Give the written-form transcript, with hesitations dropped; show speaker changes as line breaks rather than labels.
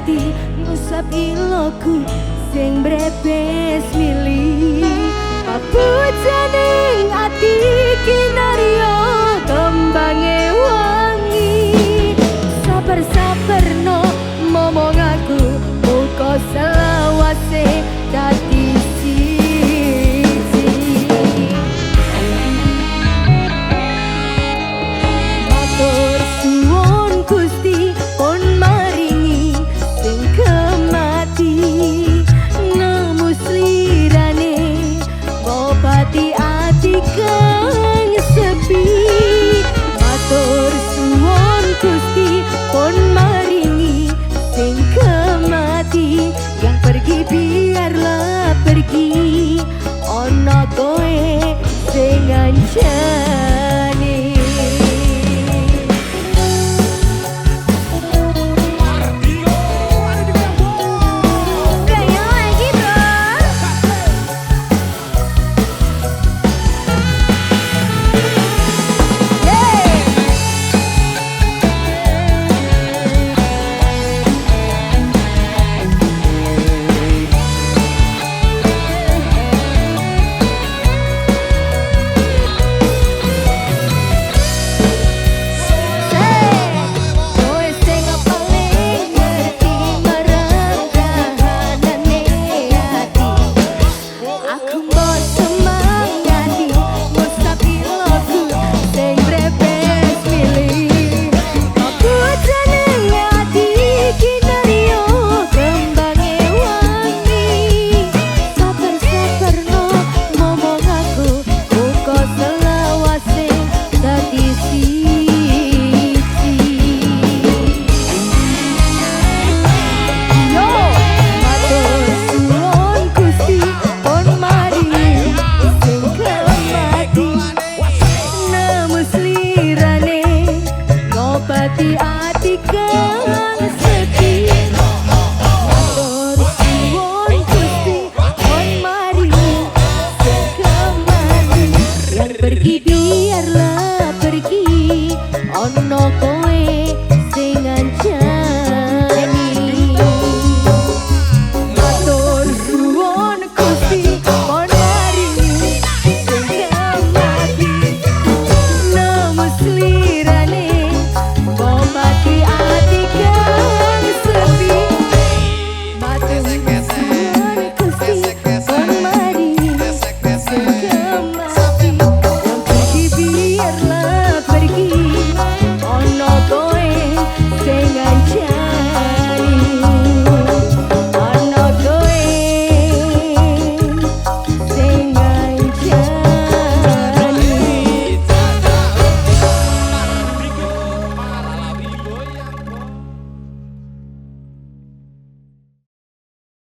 ati ngusap iloku sing brepes mili papujaning ati kinaryo kembange wangi sabar-sabar no momong aku muka selawase dadi siji matur suwun Gusti pun maringi sing kemati nemu slirane ngobati ati kang sepi matur suwun Gusti pun maringi sing kemati yang pergi biarlah pergi ono koe sing ancam